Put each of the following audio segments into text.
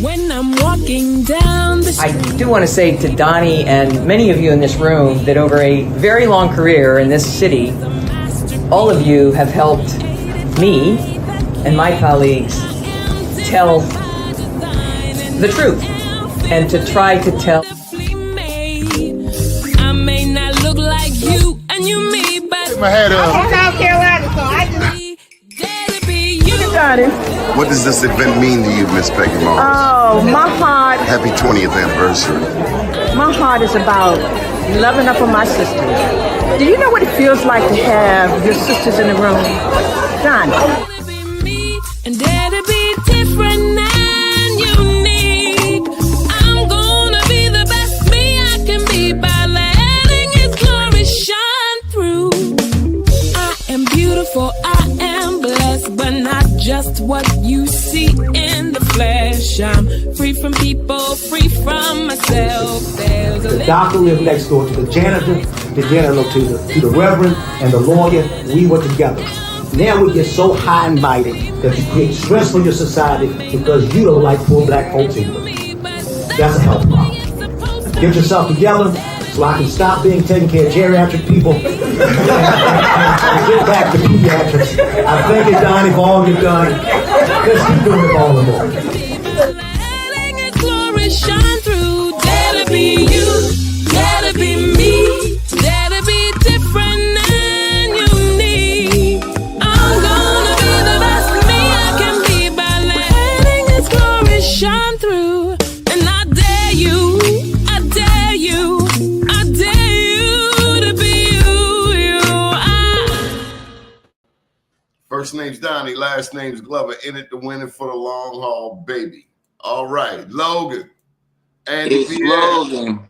When I'm walking down the street. I do want to say to Doni and many of you in this room that over a very long career in this city, all of you have helped me and my colleagues tell the truth and to try to tell. I may not look like you and you me, but my head up. I'm South Carolina, so I just. What does this event mean to you, Miss Peggy Moss? Oh, my heart. Happy 20th anniversary. My heart is about loving up on my sisters. Do you know what it feels like to have your sisters in the room? Done. And dare to be different and unique. I'm gonna be the best me I can be by letting His glory shine through. I am beautiful, I am blessed, but not just what you see in the flesh. I'm free from people, free from myself. There's a the doctor lived next door to the janitor, to the reverend, and the lawyer. We were together. Now we get so high and mighty that you create stress for your society because you don't like poor black folks either. That's a health problem. Get yourself together so I can stop being taking care of geriatric people and get back to pediatrics. I thank you, Doni, for all you've done. Let's keep doing it all the more. letting His glory shine through. Dare to be you, dare to be me, dare to be different and unique. I'm gonna be the best me I can be by letting His glory shine through. And I dare you, I dare you, I dare you to be you. First name's Doni, last name's Glover. In it to win it for the long haul, baby. All right, Logan. And It's Logan.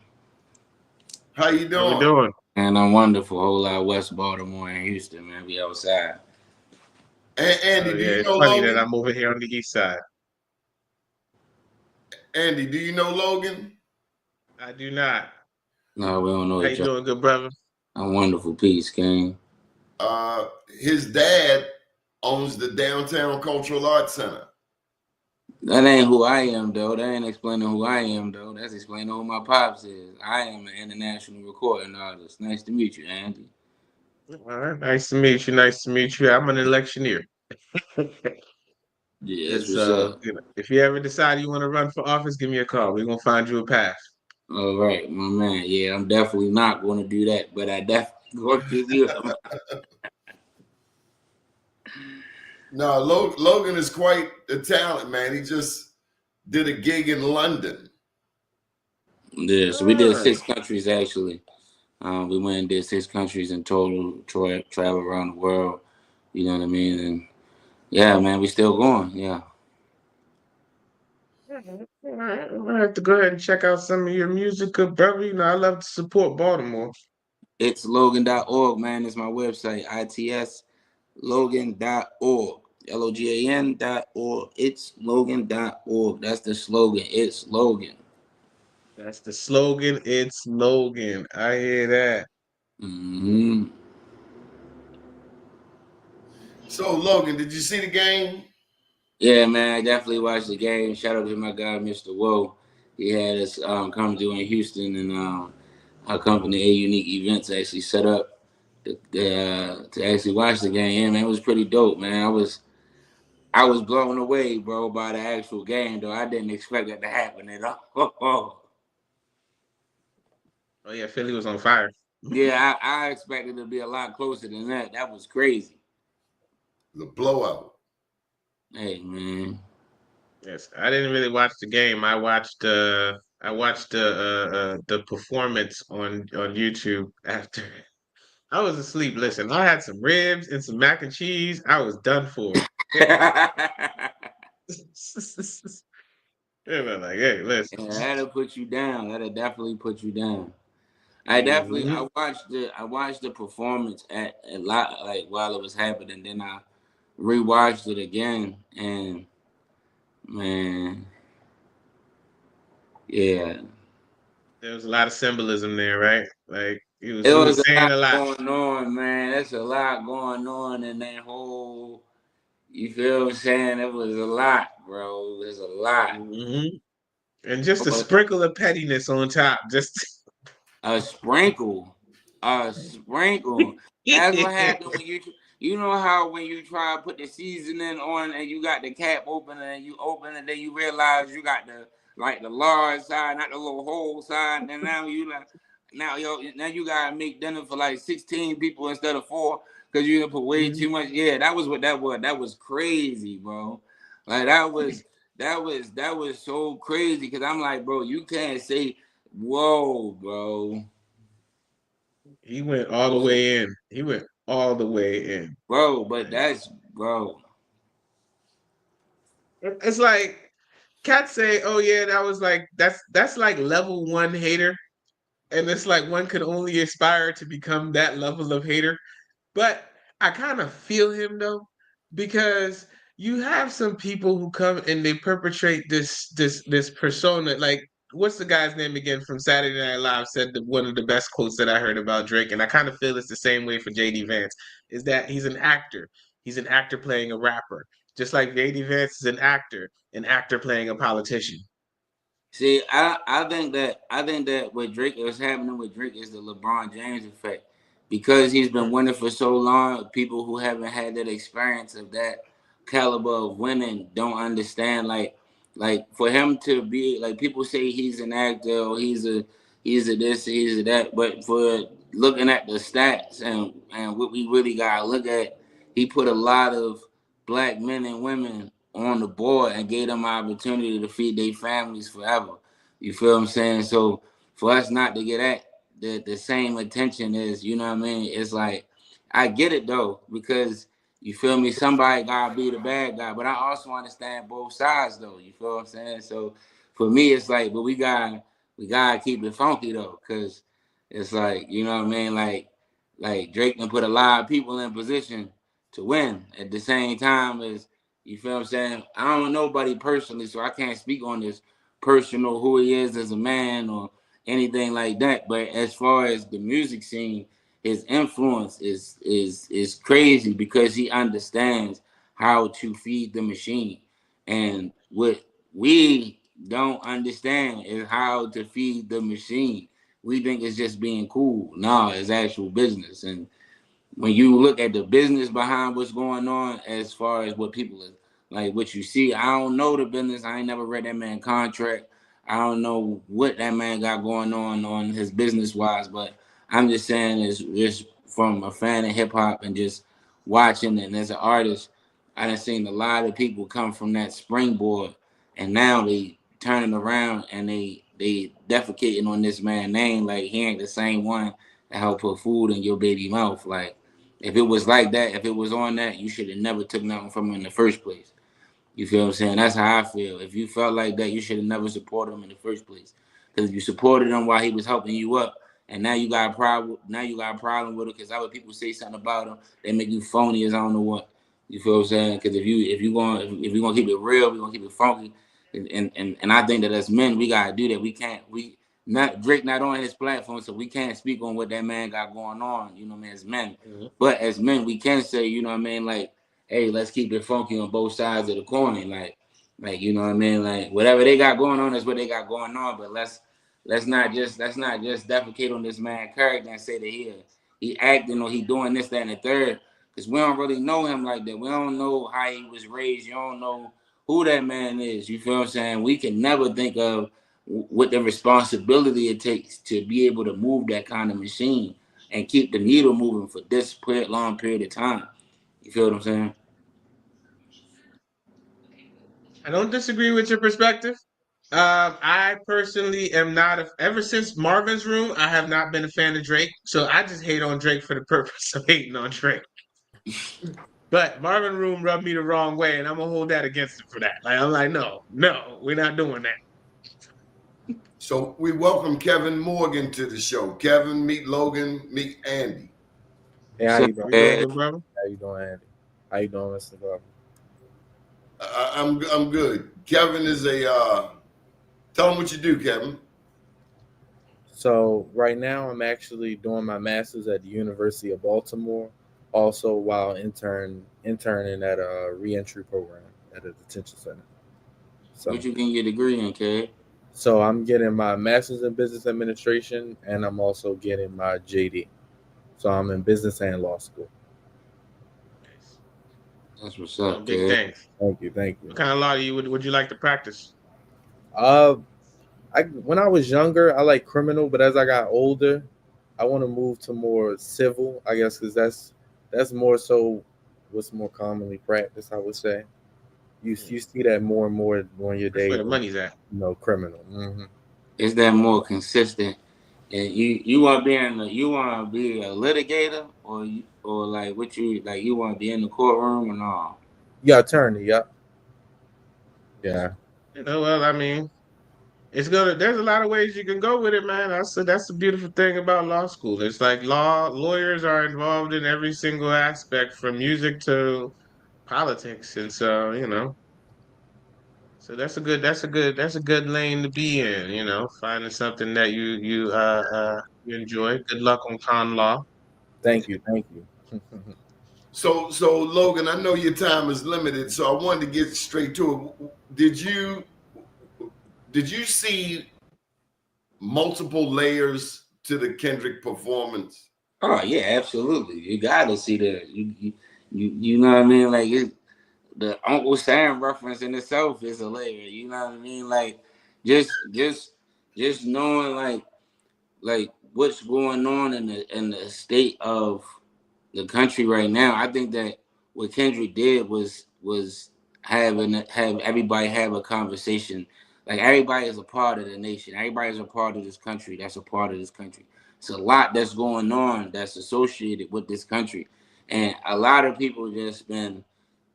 How you doing? How you doing? And I'm wonderful. Whole lot of West Baltimore and Houston, man. We outside. And Andy, do Yeah, you it's know funny Logan? that I'm over here on the east side. Andy, do you know Logan? I do not. No, we don't know How you each other. doing, good brother? I'm wonderful. Peace, King. His dad owns the Downtown Cultural Arts Center. That ain't who I am, though. That ain't explaining who I am, though. That's explaining who my pops is. I am an international recording artist. Nice to meet you, Andy. All right, nice to meet you. Nice to meet you. I'm an electioneer. Yeah, that's It's, what's up. if you ever decide you want to run for office, give me a call. We're gonna find you a path. All right, my man. Yeah, I'm definitely not going to do that, but I definitely going to give you a... No, Logan is quite a talent, man. He just did a gig in London. Yeah, so we did 6 countries, actually. We went and did 6 countries in total, travel around the world. You know what I mean? And yeah, man, we still going. Yeah. All right, I'm gonna have to go ahead and check out some of your music, good brother. You know, I love to support Baltimore. It's Logan.org, man. It's my website, itslogan.org. LOGAN.org. It's Logan.org. That's the slogan. It's Logan. That's the slogan. It's Logan. I hear that. Mm-hmm. So, Logan, did you see the game? Yeah, man, I definitely watched the game. Shout out to my guy, Mr. Woe. He had us come through in Houston, and our company, A Unique Events, actually set up to actually watch the game. Yeah, man, it was pretty dope, man. I was blown away, bro, by the actual game, though. I didn't expect that to happen at all. Oh yeah, Philly was on fire. Yeah, I expected it to be a lot closer than that. That was crazy. The blowout. Hey, man. Yes, I didn't really watch the game. I watched the performance on YouTube after. I was asleep. Listen, I had some ribs and some mac and cheese. I was done for. They were like, hey, listen. Yeah, that'll put you down. That'll definitely put you down. I watched the performance at a lot, like while it was happening. Then I rewatched it again, and man, yeah, There was a lot of symbolism there, right? Like he it was was saying a lot. going on, man. There's a lot going on in that whole, You feel what I'm saying? It was a lot, bro. It was a lot. And just a But sprinkle of pettiness on top. Just a sprinkle, a sprinkle. That's what happened when you know how when you try to put the seasoning on and you got the cap open and you open it, then you realize you got the large side, not the little whole side, and now now you gotta make dinner for like 16 people instead of 4 because you didn't put way too much. Yeah, that was what that was. That was crazy, bro. Like that was so crazy because I'm like, bro, you can't say, whoa, bro. he went all the Whoa, way in. He went all the way in. bro, but that's bro. It's like cats say, "Oh yeah, that was like that's like level 1 hater," and it's like one could only aspire to become that level of hater. But I kind of feel him though, because you have some people who come and they perpetrate this persona. Like, what's the guy's name again from Saturday Night Live said one of the best quotes that I heard about Drake, and I kind of feel it's the same way for JD Vance, is that he's an actor. He's an actor playing a rapper. Just like JD Vance is an actor playing a politician. See, I think that what Drake is happening with Drake is the LeBron James effect. Because he's been winning for so long, people who haven't had that experience of that caliber of winning don't understand like for him to be like people say he's an actor or he's a this, he's a that, but for looking at the stats and what we really gotta look at, he put a lot of black men and women on the board and gave them an opportunity to feed their families forever. You feel what I'm saying? So for us not to get at the same attention is, you know what I mean? It's like I get it though, because you feel me, somebody gotta be the bad guy. But I also understand both sides though. You feel what I'm saying? So for me it's like, but we gotta keep it funky though, cause it's like, you know what I mean? Like Drake can put a lot of people in position to win at the same time as you feel what I'm saying? I don't know nobody personally, so I can't speak on this personal who he is as a man or anything like that. But as far as the music scene, his influence is crazy because he understands how to feed the machine. And what we don't understand is how to feed the machine. We think it's just being cool. No, it's actual business. And when you look at the business behind what's going on, as far as what people are like, what you see, I don't know the business. I ain't never read that man contract. I don't know what that man got going on his business wise, but I'm just saying is just from a fan of hip hop and just watching, and as an artist, I done seen a lot of people come from that springboard, and now they turning around and they defecating on this man's name like he ain't the same one that helped put food in your baby mouth. Like if it was like that, if it was on that, you should have never took nothing from him in the first place. You feel what I'm saying? That's how I feel. If you felt like that, you should have never supported him in the first place. Because you supported him while he was helping you up, and now you got a problem. Now you got a problem with it because other people say something about him, they make you phony as I don't know what. You feel what I'm saying? Because if you gonna keep it real, we gonna keep it funky, and I think that as men, we gotta do that. We can't not Drake not on his platform, so we can't speak on what that man got going on. You know what I mean? As men, but as men, we can say, you know what I mean, like, hey, let's keep it funky on both sides of the coin. Like you know what I mean? Like whatever they got going on is what they got going on. But let's not just defecate on this man's character and say that he acting or he doing this, that, and the third. Because we don't really know him like that. We don't know how he was raised. You don't know who that man is. You feel what I'm saying? We can never think of what the responsibility it takes to be able to move that kind of machine and keep the needle moving for this long period of time. You feel what I'm saying? I don't disagree with your perspective. I personally am not ever since Marvin's Room, I have not been a fan of Drake. So I just hate on Drake for the purpose of hating on Drake. But Marvin Room rubbed me the wrong way, and I'm gonna hold that against him for that. Like I'm like, no, we're not doing that. So we welcome Kevin Morgan to the show. Kevin, meet Logan, meet Andy. Hey, how you doing? You doing good, brother? How you doing, Andy? How you doing, Mr. Glover? I'm good. Kevin is tell him what you do, Kevin. So right now I'm actually doing my master's at the University of Baltimore. also while interning at a reentry program at a detention center. What So you getting your degree in, kid? so I'm getting my master's in business administration, and I'm also getting my JD. So I'm in business and law school. That's what's Oh, up, big kid. things. Thank you, thank you. What kind of law would you like to practice? Uh, I when I was younger, I like criminal, but as I got older, I want to move to more civil. I guess because that's more so what's more commonly practiced. I would say Hmm. you see that more and more during your That's where day the than money's at. criminal. Is that more consistent? And you want to be you want to be a litigator, or like what you like you want to be in the courtroom or no? Yeah, attorney. Yeah, yeah. Well, I mean, it's gonna. There's a lot of ways you can go with it, man. That's the beautiful thing about law school. It's like lawyers are involved in every single aspect, from music to politics, and so so that's a good lane to be in. Finding something that you enjoy. Good luck on con law. Thank you, thank you. So Logan, I know your time is limited, so I wanted to get straight to it. Did you see multiple layers to the Kendrick performance? Oh yeah, absolutely. You got to see that. You know what I mean? Like the Uncle Sam reference in itself is a layer. You know what I mean? Like just knowing like what's going on in the state of the country right now. I think that what Kendrick did was have everybody have a conversation. Like everybody is a part of the nation. Everybody is a part of this country. That's a part of this country. It's a lot that's going on that's associated with this country, and a lot of people just been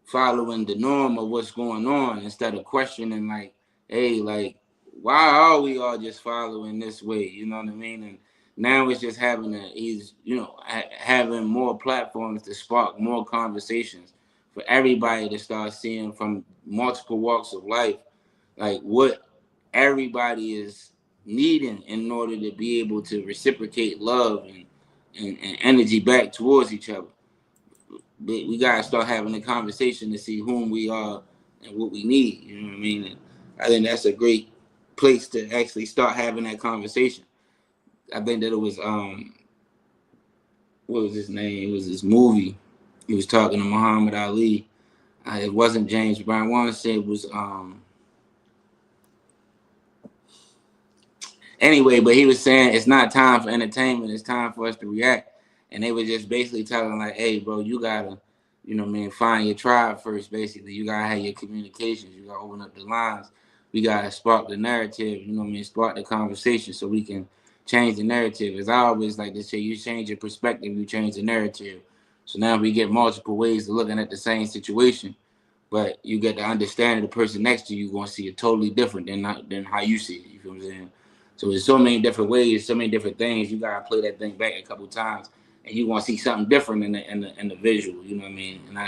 following the norm of what's going on instead of questioning like, hey, like why are we all just following this way? You know what I mean? And now it's just he's having more platforms to spark more conversations for everybody to start seeing from multiple walks of life, like what everybody is needing in order to be able to reciprocate love and energy back towards each other. But we gotta start having a conversation to see whom we are and what we need. You know what I mean? And I think that's a great place to actually start having that conversation. I think that it was what was his name? It was this movie. He was talking to Muhammad Ali. It wasn't James Brown. I want to say it was anyway, but he was saying it's not time for entertainment, it's time for us to react. And they were just basically telling like, hey bro, you gotta, what I mean, find your tribe first, basically. You gotta have your communications, you gotta open up the lines. We gotta spark the narrative, what I mean, spark the conversation so we can change the narrative. As I always like to say, you change your perspective, you change the narrative. So now we get multiple ways of looking at the same situation, but you get the understanding the person next to you gonna see it totally different than how you see it. You feel what I'm saying? So there's so many different ways, so many different things. You gotta play that thing back a couple times, and you gonna see something different in the visual. You know what I mean? And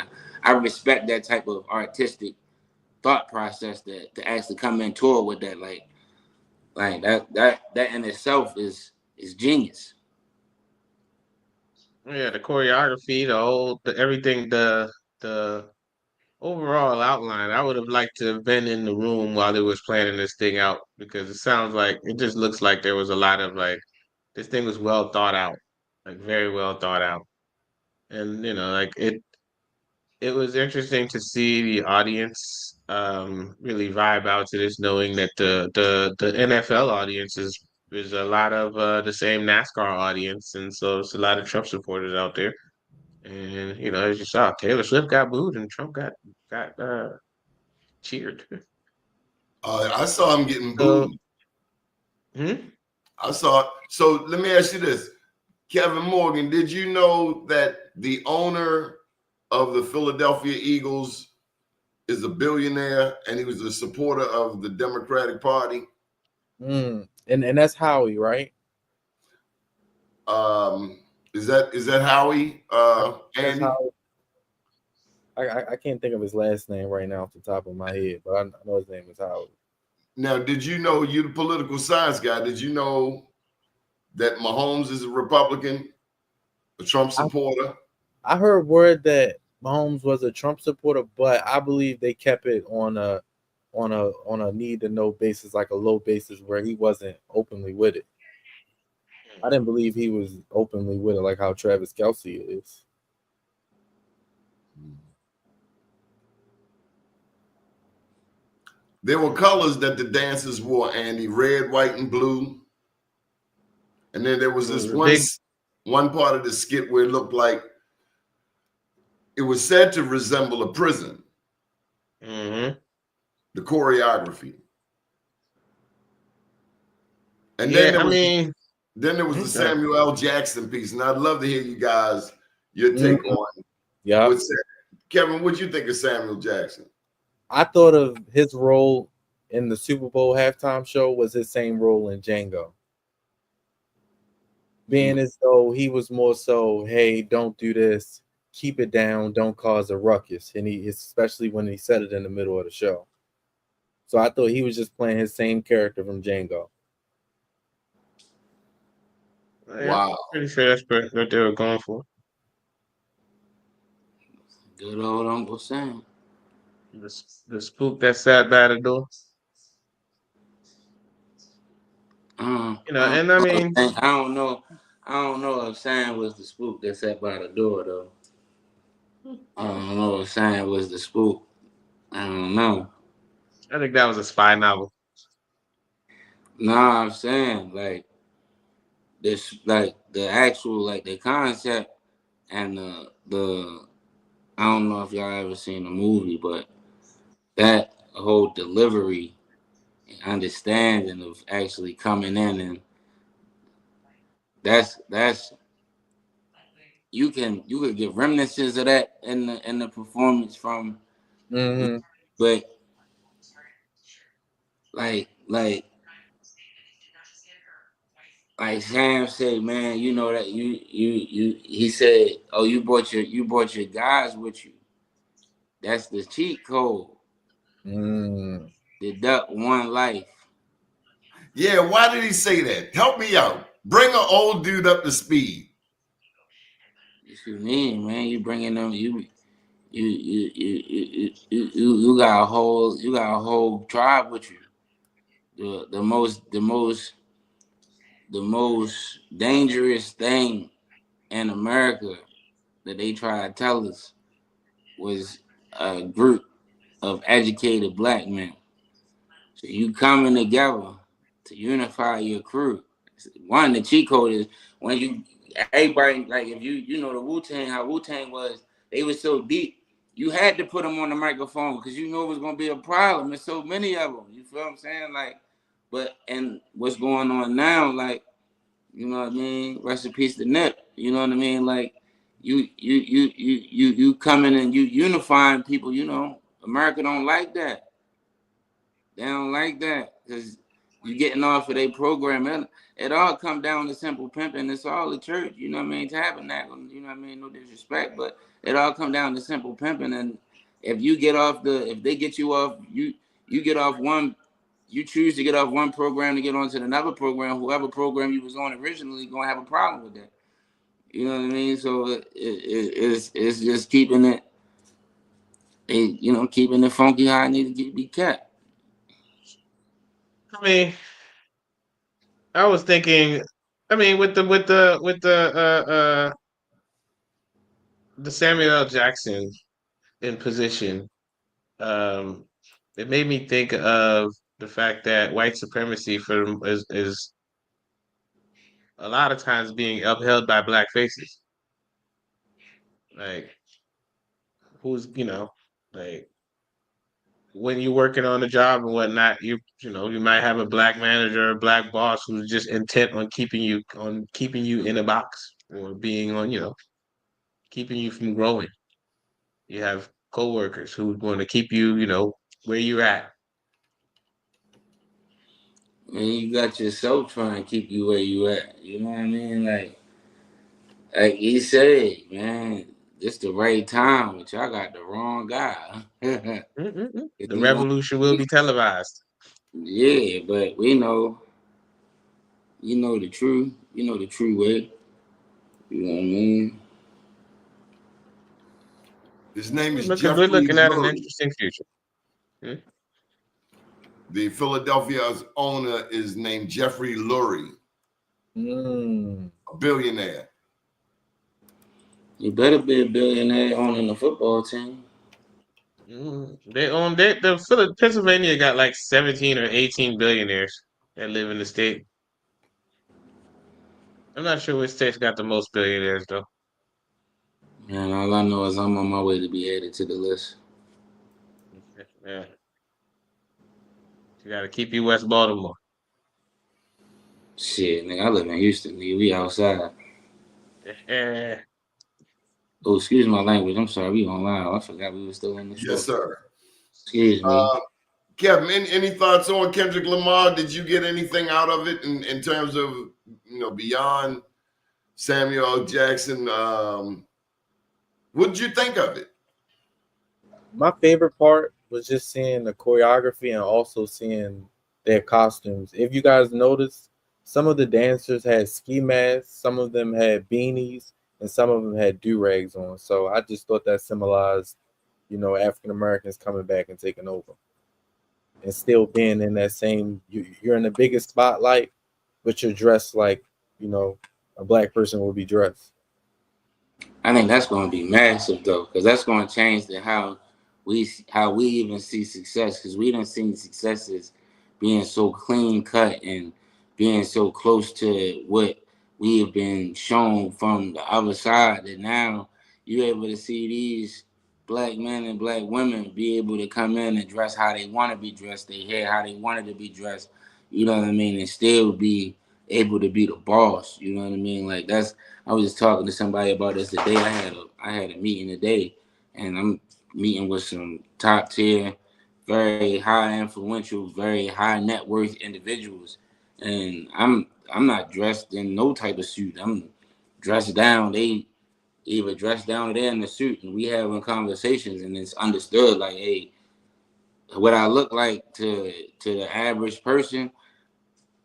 I respect that type of artistic thought process to actually come into it with that. Like that in itself is genius. Yeah, the choreography, everything, the overall outline. I would have liked to have been in the room while they was planning this thing out, because it just looks like there was a lot of like, this thing was well thought out, like very well thought out. And like it was interesting to see the audience really vibe out to this, knowing that the NFL audience is a lot of the same NASCAR audience, and so it's a lot of Trump supporters out there. And as you saw, Taylor Swift got booed and Trump got cheered. I saw him getting So, booed. hmm? I saw. So let me ask you this, Kevin Morgan. Did you know that the owner of the Philadelphia Eagles is a billionaire and he was a supporter of the Democratic Party? And that's Howie, right? Is that Howie? That's Andy? Howie. I can't think of his last name right now off the top of my head, but I know his name is Howie. Now, did you know, you're the political science guy, did you know that Mahomes is a Republican, a Trump supporter? I heard word that Mahomes was a Trump supporter, but I believe they kept it on a need to know basis, like a low basis, where he wasn't openly with it. I didn't believe he was openly with it like how Travis Kelce is. There were colors that the dancers wore, Andy: red, white, and blue. And then there was this one part of the skit where it looked like it was said to resemble a prison. Mm-hmm. The choreography. And Yeah, then there was the Samuel L. Jackson piece, and I'd love to hear you guys your take on. Yeah, Kevin, what you think of Samuel Jackson? I thought of his role in the Super Bowl halftime show was his same role in Django, being as though he was more so, hey, don't do this, keep it down, don't cause a ruckus, and he especially when he said it in the middle of the show. So I thought he was just playing his same character from Django. Wow. I'm pretty sure that's what they were going for. Good old Uncle Sam. The spook that sat by the door. And I mean, I don't know if Sam was the spook that sat by the door though. I don't know if Sam was the spook. I don't know. I think that was a spy novel. Nah, I'm saying like this, like the actual, like the concept and the. I don't know if y'all ever seen the movie, but that whole delivery and understanding of actually coming in, and that's you could get remnants of that in the performance from, but like Sam said, man, you know that you he said, oh, you brought your guys with you. That's the cheat code. Deduct one life. Yeah, why did he say that? Help me out. Bring an old dude up to speed. What you mean, man? You bringing them? You got a whole tribe with you. The most dangerous thing in America that they try to tell us was a group of educated black men. So you coming together to unify your crew. One, the cheat code is when everybody, like if you know the Wu-Tang, how Wu-Tang was, they were so deep, you had to put them on the microphone because you know it was going to be a problem. There's so many of them. You feel what I'm saying? Like, and what's going on now, like, you know what I mean? Rest in peace to Nip. You know what I mean? Like, you coming and you unifying people. You know, America don't like that. They don't like that because you getting off of their program. And it all come down to simple pimping. It's all the church. You know what I mean? Tabernacle. You know what I mean? No disrespect, but it all come down to simple pimping. And if you get off if they get you off, you get off one. You choose to get off one program to get onto another program. Whoever program you was on originally gonna have a problem with that. You know what I mean? So it's just keeping it, keeping it funky how it needs to be kept. I mean, I was thinking. I mean, with the Samuel L. Jackson in position, it made me think of the fact that white supremacy for them is a lot of times being upheld by black faces. Like, who's like when you're working on a job and whatnot, you might have a black manager or a black boss who's just intent on keeping you in a box or being on, keeping you from growing. You have coworkers who want to keep you, where you're at. And you got yourself trying to keep you where you at. You know what I mean? Like he said, man, this the right time, but y'all got the wrong guy. The revolution will be televised. Yeah, but we know, the truth. You know the true way. You know what I mean? His name is We're Jeffrey looking at an Lurie. interesting future. Hmm? The Philadelphia's owner is named Jeffrey Lurie, a billionaire. You better be a billionaire owning the football team. They own Pennsylvania got like 17 or 18 billionaires that live in the state. I'm not sure which state's got the most billionaires though. Man, all I know is I'm on my way to be added to the list. Yeah. You gotta keep you West Baltimore. Shit, nigga, I live in Houston, nigga. We outside. Yeah. Oh, excuse my language. I'm sorry, we on live. I forgot we were still in the show. Yes, sir. Excuse me. Kevin, any thoughts on Kendrick Lamar? Did you get anything out of it in terms of, beyond Samuel Jackson? What did you think of it? My favorite part was just seeing the choreography and also seeing their costumes. If you guys noticed, some of the dancers had ski masks, some of them had beanies, and some of them had do-rags on. So I just thought that symbolized, African Americans coming back and taking over. And still being in that same, you're in the biggest spotlight, but you're dressed like, a black person will be dressed. I think that's going to be massive though, because that's going to change how we even see success. Because we done seen successes being so clean cut and being so close to what we have been shown from the other side, that now you're able to see these black men and black women be able to come in and dress how they want to be dressed, their hair how they wanted to be dressed, you know what I mean, and still be able to be the boss, you know what I mean? Like I was just talking to somebody about this today. I had a meeting today, and I'm meeting with some top tier, very high influential, very high net worth individuals, and I'm not dressed in no type of suit. I'm dressed down. They either dressed down or they're in the suit, and we having conversations, and it's understood like, hey, what I look like to the average person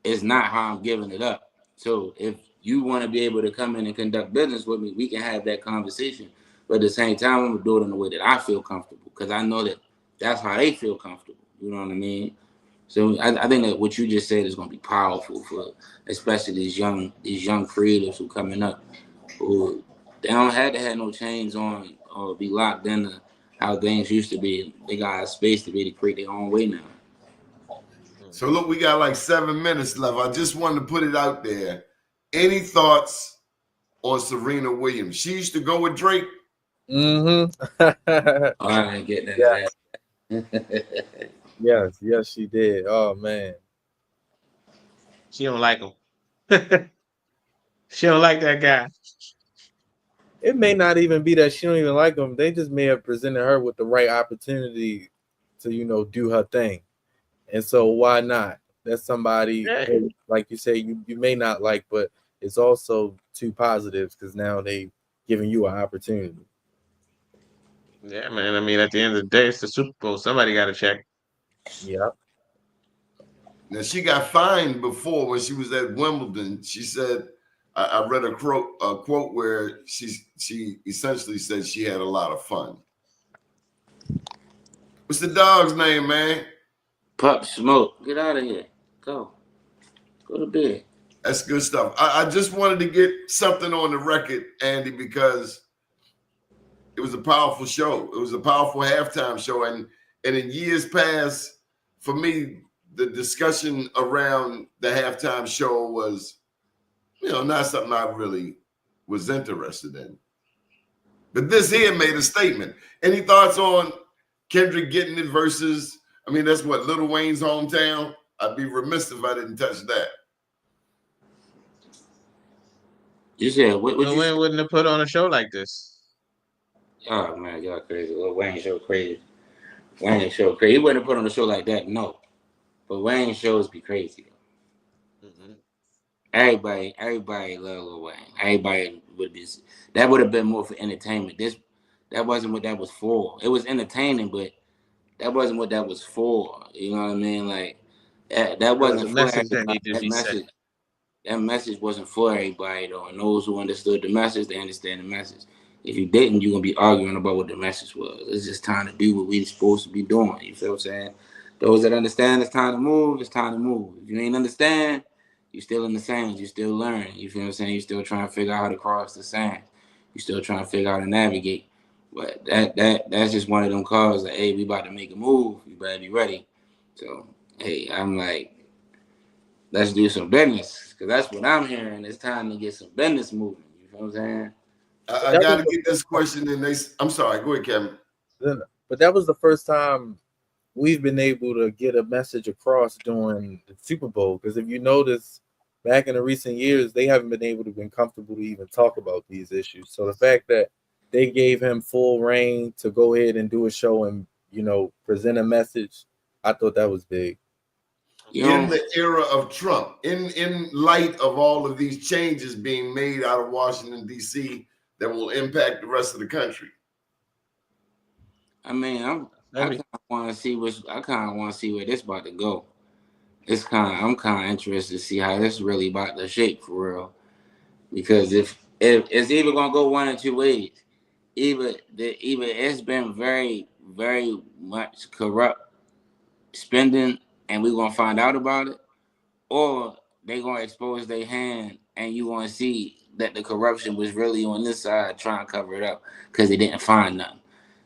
is not how I'm giving it up. So if you want to be able to come in and conduct business with me, we can have that conversation. But at the same time, I'm gonna do it in a way that I feel comfortable, because I know that that's how they feel comfortable. You know what I mean? So I think that what you just said is gonna be powerful for especially these young creatives who coming up, who they don't have to have no chains on or be locked into how things used to be. They got a space to be able to create their own way now. So look, we got like 7 minutes left. I just wanted to put it out there. Any thoughts on Serena Williams? She used to go with Drake. I didn't get that. Yes, she did. Oh man, She don't like him. She don't like that guy. it may not even be that she don't even like him. They just may have presented her with the right opportunity to, do her thing. And so why not? That's somebody, like you say, you may not like, but it's also two positives because now they giving you an opportunity. Yeah, man. I mean, at the end of the day, it's the Super Bowl. Somebody got to check. Yeah. Now, she got fined before when she was at Wimbledon. She said, I read a quote where she essentially said she had a lot of fun. What's the dog's name, man? Pop Smoke. Get out of here. Go to bed. That's good stuff. I just wanted to get something on the record, Andy, because it was a powerful show. It was a powerful halftime show. And in years past, for me, the discussion around the halftime show was, not something I really was interested in. But this here made a statement. Any thoughts on Kendrick getting it versus, that's what, Lil Wayne's hometown? I'd be remiss if I didn't touch that. You said what? Lil Wayne wouldn't have put on a show like this. Oh man, y'all crazy. Lil Wayne show crazy. Wayne show crazy. He wouldn't have put on a show like that, no. But Wayne shows be crazy. Mm-hmm. Everybody love Lil Wayne. Everybody would be. That would have been more for entertainment. That wasn't what that was for. It was entertaining, but that wasn't what that was for. You know what I mean? Like that wasn't for message that everybody. needed to be said. That message wasn't for everybody though. And those who understood the message, they understand the message. If you didn't, you're gonna be arguing about what the message was. It's just time to do what we're supposed to be doing. You feel what I'm saying? Those that understand it's time to move, it's time to move. If you ain't understand, you still in the sands, you still learning. You feel what I'm saying? You still trying to figure out how to cross the sand. You still trying to figure out how to navigate. But that's just one of them calls that, hey, we about to make a move. You better be ready. So, hey, I'm like, let's do some business. Because that's what I'm hearing. It's time to get some business moving. You feel what I'm saying? I got to get this question in. I'm sorry. Go ahead, Kevin. But that was the first time we've been able to get a message across during the Super Bowl. Because if you notice, back in the recent years, they haven't been able to be comfortable to even talk about these issues. So the fact that they gave him full reign to go ahead and do a show and, you know, present a message, I thought that was big. In the era of Trump, in light of all of these changes being made out of Washington, D.C., that will impact the rest of the country. I mean, I kind of want to see where this about to go. I'm kind of interested to see how this really about to shape for real. Because if it's either gonna go one or two ways, either it's been very, very much corrupt spending, and we're gonna find out about it, or they gonna expose their hand, and you gonna see that the corruption was really on this side trying to cover it up because they didn't find nothing.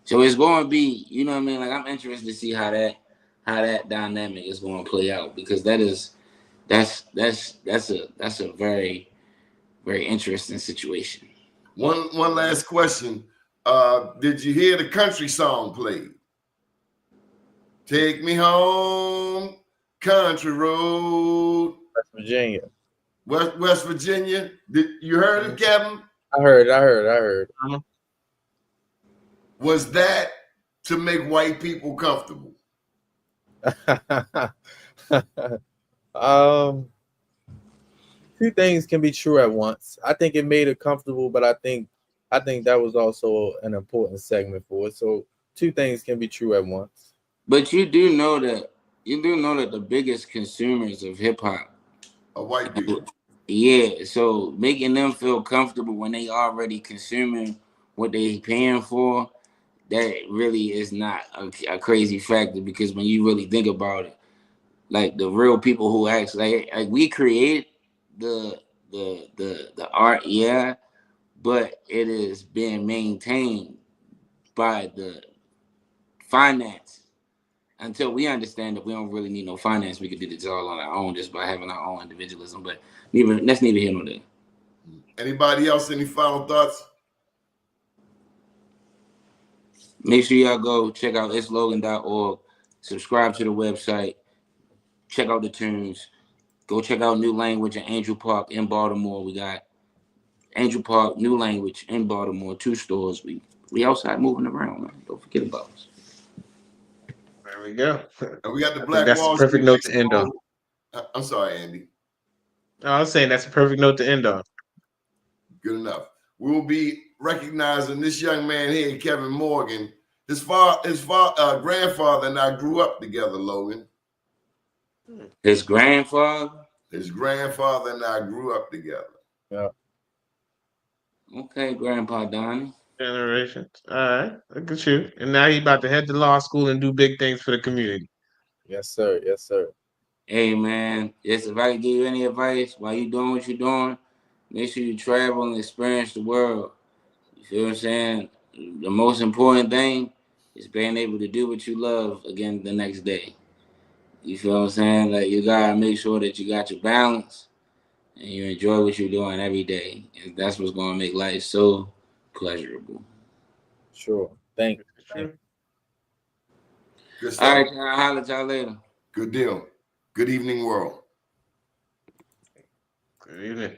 So it's going to be, you know what I mean? Like, I'm interested to see how that dynamic is going to play out, because that's a very, very interesting situation. One last question. Did you hear the country song played? Take me home, country road. West Virginia. West Virginia. Did you heard it, Kevin? I heard. Was that to make white people comfortable? Two things can be true at once. I think it made it comfortable, but I think that was also an important segment for it. So two things can be true at once. But you do know that the biggest consumers of hip hop are white people. Yeah, so making them feel comfortable when they already consuming what they paying for, that really is not a crazy factor, because when you really think about it, like the real people who actually like we create the art, yeah, but it is being maintained by the finance. Until we understand that we don't really need no finance, we could do this all on our own just by having our own individualism. But that's neither here nor there. Anybody else? Any final thoughts? Make sure y'all go check out itslogan.org, subscribe to the website, check out the tunes, go check out New Language in Angel Park in Baltimore. We got Angel Park, New Language in Baltimore, 2 stores. We outside moving around, man. Don't forget about us. There we go. And we got the Black That's Wall a perfect Street note to end on. I'm sorry, Andy. I was saying that's a perfect note to end on. Good enough. We will be recognizing this young man here, Kevin Morgan. His grandfather and I grew up together, Logan. His grandfather? His grandfather and I grew up together. Yeah. Okay, Grandpa Doni. Generations. All right. Look at you. And now he about to head to law school and do big things for the community. Yes, sir. Yes, sir. Hey, man, if I can give you any advice while you doing what you're doing, make sure you travel and experience the world. You feel what I'm saying? The most important thing is being able to do what you love again the next day. You feel what I'm saying? Like, you gotta make sure that you got your balance and you enjoy what you're doing every day. And that's what's gonna make life so pleasurable. Sure. Thank you. Good stuff. All right, I'll holler at y'all later. Good deal. Good evening, world. Good evening.